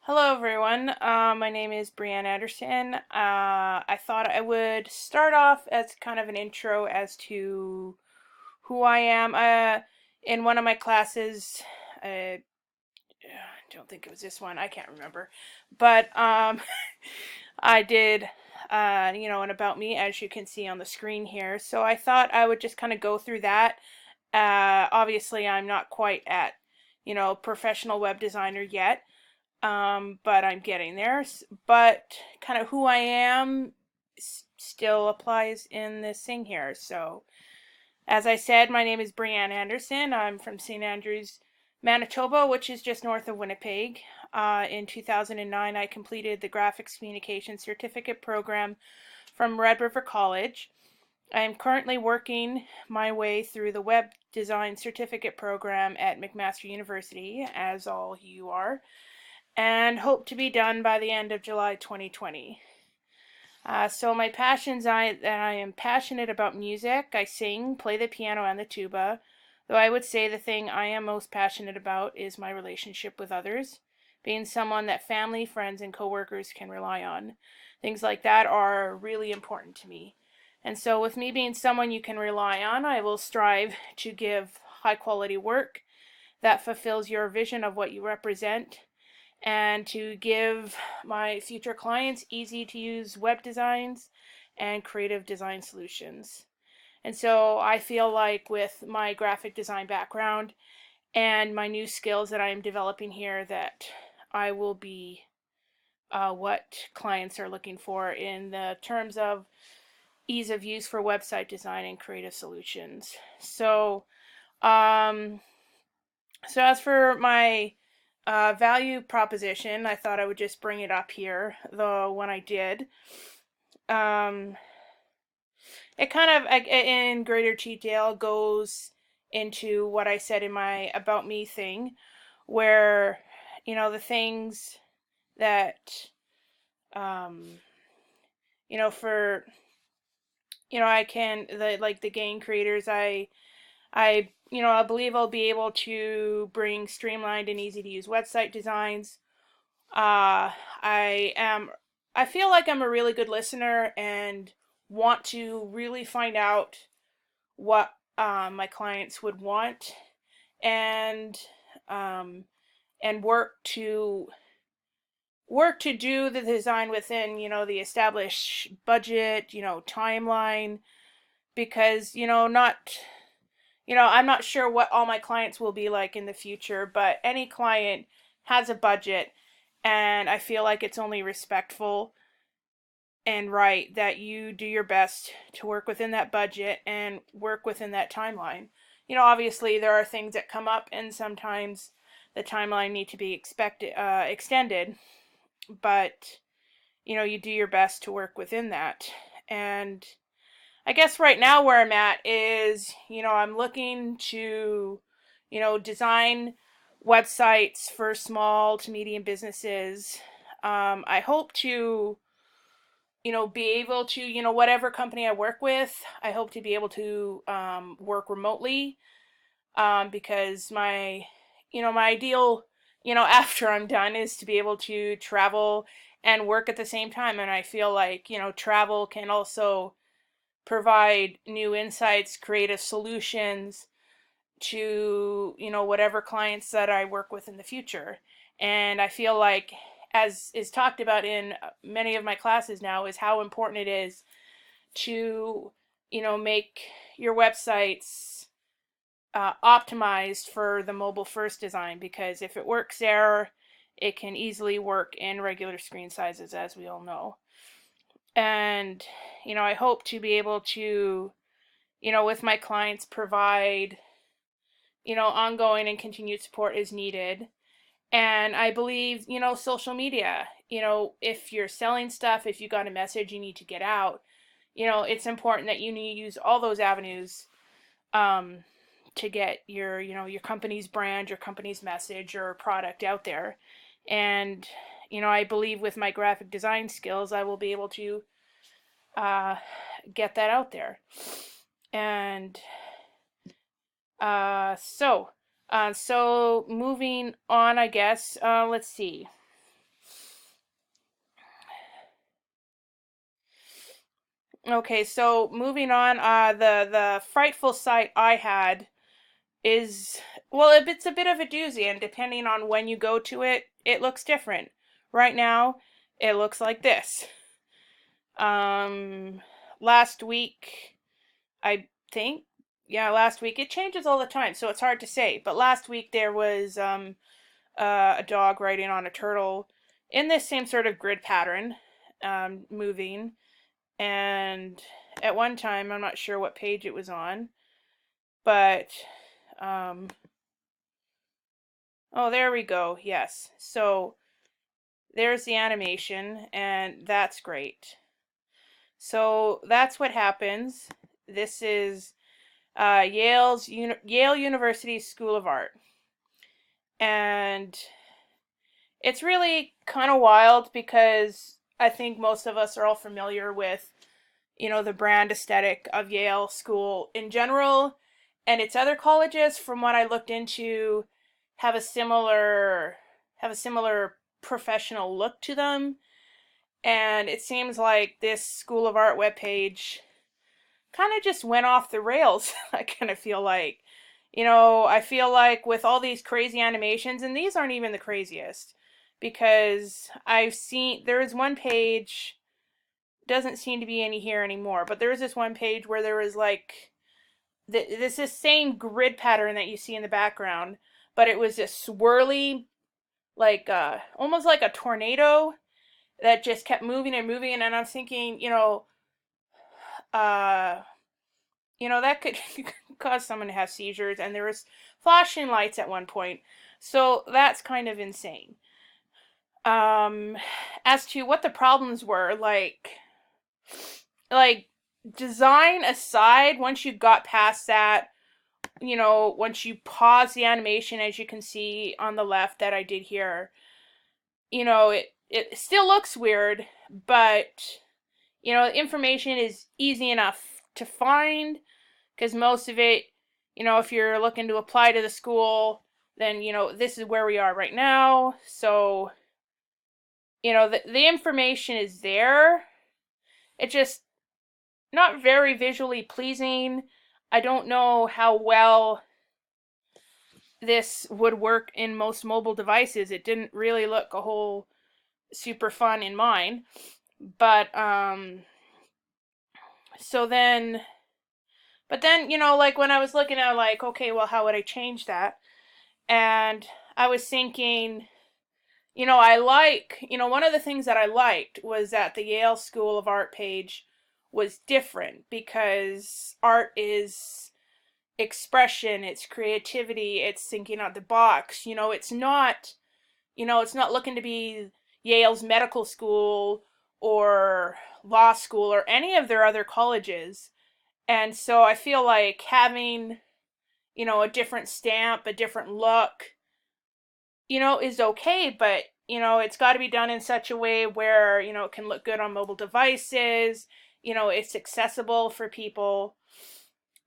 Hello everyone, my name is Brianne Anderson. I thought I would start off as kind of an intro as to who I am. In one of my classes, I don't think it was this one, I can't remember, but I did, an about me, as you can see on the screen here. So I thought I would just kind of go through that. Obviously, I'm not quite at, professional web designer yet, but I'm getting there. But kind of who I am still applies in this thing here. So, as I said, my name is Brianne Anderson. I'm from St. Andrews, Manitoba, which is just north of Winnipeg. In 2009, I completed the Graphics Communication Certificate Program from Red River College. I am currently working my way through the Web Design Certificate Program at McMaster University, as all you are, and hope to be done by the end of July 2020. So my passions, I am passionate about music. I sing, play the piano and the tuba, though I would say the thing I am most passionate about is my relationship with others, being someone that family, friends, and coworkers can rely on. Things like that are really important to me. And so with me being someone you can rely on, I will strive to give high quality work that fulfills your vision of what you represent, and to give my future clients easy to use web designs and creative design solutions. And so I feel like with my graphic design background and my new skills that I am developing here, that I will be what clients are looking for in the terms of ease of use for website design and creative solutions. Um, so as for my value proposition, I thought I would just bring it up here, though when I did, um, it kind of, in greater detail, goes into what I said in my about me thing, where, the things that, um, for, I can, like the game creators, I believe I'll be able to bring streamlined and easy to use website designs. Uh, I am, I feel like I'm a really good listener and want to really find out what my clients would want, and um, and work to do the design within the established budget, timeline, because not I'm not sure what all my clients will be like in the future, but any client has a budget, and I feel like it's only respectful and right that you do your best to work within that budget and work within that timeline. Obviously there are things that come up, and sometimes the timeline need to be extended, but you do your best to work within that. And I guess right now where I'm at is, I'm looking to, design websites for small to medium businesses. I hope to, be able to, whatever company I work with, I hope to be able to work remotely, because my ideal, after I'm done is to be able to travel and work at the same time. And I feel like, travel can also provide new insights, creative solutions to, whatever clients that I work with in the future. And I feel like, as is talked about in many of my classes now, is how important it is to, make your websites optimized for the mobile first design, because if it works there, it can easily work in regular screen sizes, as we all know. And I hope to be able to, with my clients, provide ongoing and continued support as needed. And I believe, social media, if you're selling stuff, if you got a message you need to get out, it's important that you need to use all those avenues, um, to get your company's brand, your company's message or product out there. And I believe with my graphic design skills, I will be able to uh, get that out there. And so moving on, I guess. Let's see. Okay, so moving on, the frightful sight I had is, well, it's a bit of a doozy, and depending on when you go to it, it looks different. Right now, it looks like this. Um, Last week, I think, yeah, last week, it changes all the time, so it's hard to say. But last week there was a dog riding on a turtle in this same sort of grid pattern, moving. And at one time, I'm not sure what page it was on, but um, oh, there we go. Yes. So there's the animation, and that's great. So that's what happens. This is Yale University School of Art, and it's really kind of wild because I think most of us are all familiar with, the brand aesthetic of Yale School in general, and its other colleges, from what I looked into, have a similar professional look to them. And it seems like this School of Art webpage kind of just went off the rails. I kind of feel like, I feel like with all these crazy animations, and these aren't even the craziest, because I've seen, there is one page, doesn't seem to be any here anymore, but there was this one page where there was like, this same grid pattern that you see in the background, but it was this swirly, like, almost like a tornado that just kept moving and moving, and I'm thinking, uh, that could cause someone to have seizures, and there was flashing lights at one point. So that's kind of insane. Um, as to what the problems were, like design aside, once you got past that, once you pause the animation, as you can see on the left that I did here, it still looks weird, but the information is easy enough to find, because most of it, if you're looking to apply to the school, then, this is where we are right now. So, the information is there. It's just not very visually pleasing. I don't know how well this would work in most mobile devices. It didn't really look a whole super fun in mine. But, so then, but then, like when I was looking at, like, okay, well, how would I change that? And I was thinking, one of the things that I liked was that the Yale School of Art page was different, because art is expression, it's creativity, it's thinking out the box. It's not looking to be Yale's medical school or law school or any of their other colleges. And so I feel like having, a different stamp, a different look, is okay, but, it's got to be done in such a way where, it can look good on mobile devices, it's accessible for people.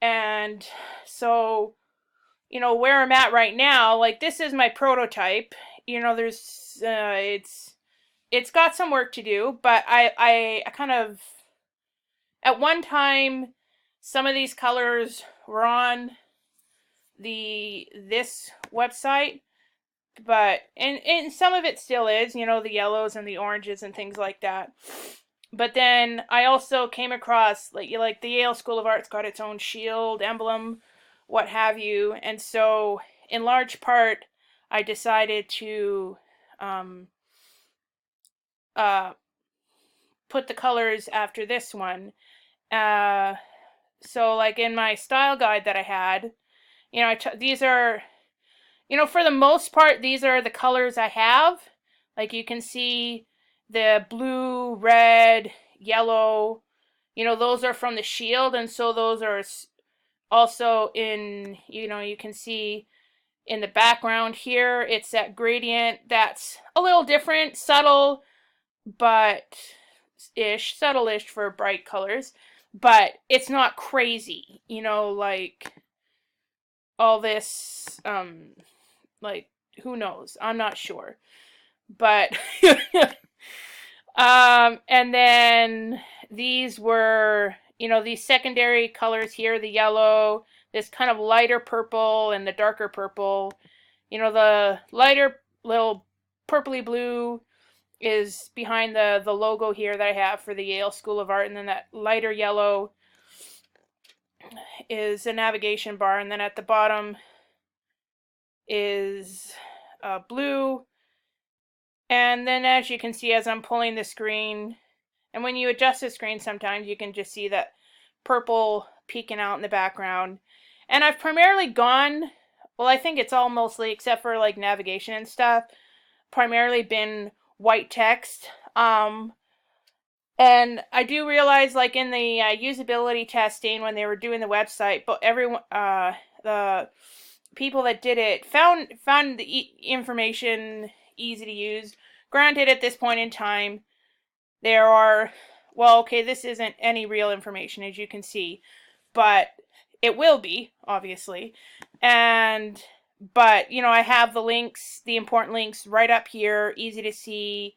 And so, where I'm at right now, like, this is my prototype. There's, it's got some work to do, but I kind of, at one time, some of these colors were on this website, but and some of it still is, the yellows and the oranges and things like that. But then I also came across, like the Yale School of Art's got its own shield, emblem, what have you, and so in large part I decided to uh, put the colors after this one. So like in my style guide that I had, these are, for the most part, these are the colors I have. Like you can see the blue, red, yellow, those are from the shield, and so those are also in, you can see in the background here, it's that gradient that's a little different, subtle, but subtle-ish for bright colors, but it's not crazy, like all this, like, who knows? I'm not sure. But and then these were, these secondary colors here, the yellow, this kind of lighter purple and the darker purple. The lighter little purpley blue is behind the logo here that I have for the Yale School of Art, and then that lighter yellow is a navigation bar, and then at the bottom is blue. And then as you can see, as I'm pulling the screen, and when you adjust the screen sometimes you can just see that purple peeking out in the background. And I've primarily gone, well, I think it's all mostly, except for like navigation and stuff, primarily been white text. And I do realize, like in the usability testing when they were doing the website, but everyone, the people that did it found the information easy to use. Granted, at this point in time, there are, well, okay, this isn't any real information, as you can see, but it will be, obviously. But I have the links, the important links right up here, easy to see.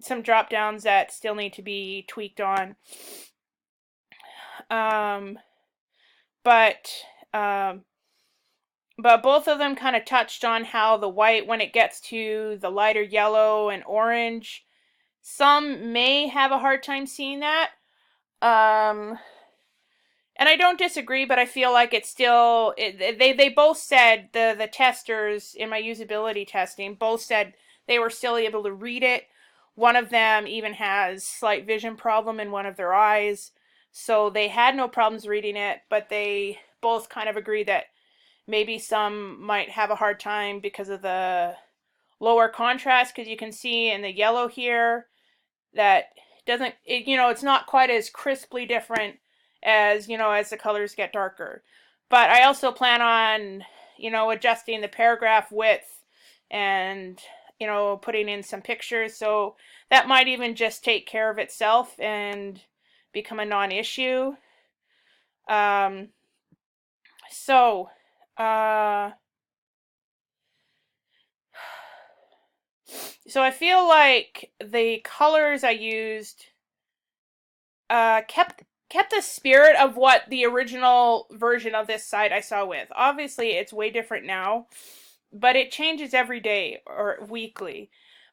Some drop downs that still need to be tweaked on. But both of them kind of touched on how the white, when it gets to the lighter yellow and orange, some may have a hard time seeing that. And I don't disagree, but I feel like it's still, they both said, the testers in my usability testing, both said they were still able to read it. One of them even has slight vision problem in one of their eyes, so they had no problems reading it, but they both kind of agree that maybe some might have a hard time because of the lower contrast, because you can see in the yellow here that doesn't, it's not quite as crisply different as, as the colors get darker. But I also plan on, adjusting the paragraph width and, putting in some pictures, so that might even just take care of itself and become a non-issue. So I feel like the colors I used kept the spirit of what the original version of this site I saw with. Obviously, it's way different now, but it changes every day or weekly.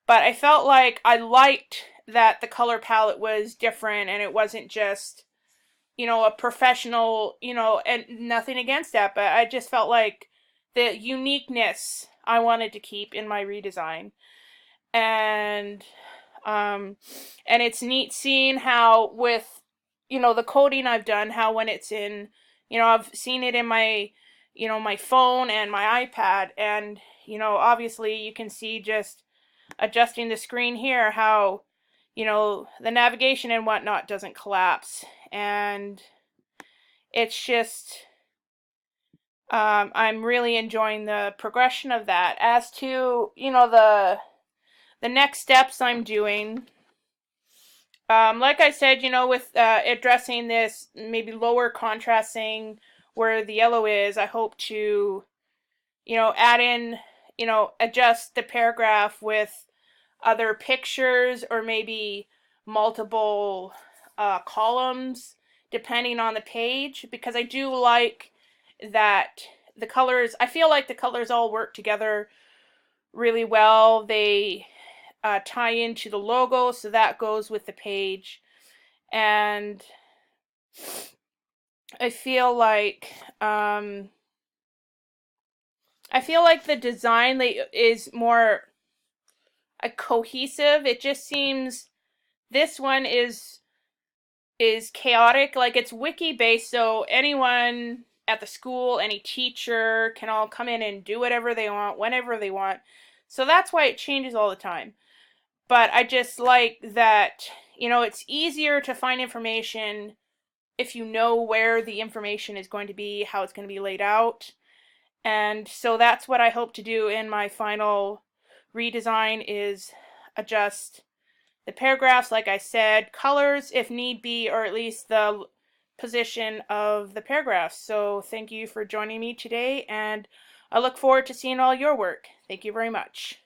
But I felt like I liked that the color palette was different and it wasn't just, a professional, and nothing against that, but I just felt like the uniqueness I wanted to keep in my redesign. And it's neat seeing how with, the coding I've done, how when it's in, I've seen it in my, my phone and my iPad, and, obviously you can see just adjusting the screen here, how, the navigation and whatnot doesn't collapse. And it's just, I'm really enjoying the progression of that. As to, the next steps I'm doing, like I said, with addressing this maybe lower contrast thing where the yellow is, I hope to, add in, adjust the paragraph with other pictures or maybe multiple columns depending on the page, because I do like that the colors, I feel like the colors all work together really well. They tie into the logo, so that goes with the page. And I feel like the design is more cohesive. It just seems this one is chaotic. Like, it's wiki based, so anyone at the school, any teacher can all come in and do whatever they want whenever they want. So that's why it changes all the time. But I just like that, it's easier to find information if you know where the information is going to be, how it's going to be laid out. And so that's what I hope to do in my final redesign, is adjust the paragraphs, like I said, colors if need be, or at least the position of the paragraphs. So thank you for joining me today, and I look forward to seeing all your work. Thank you very much.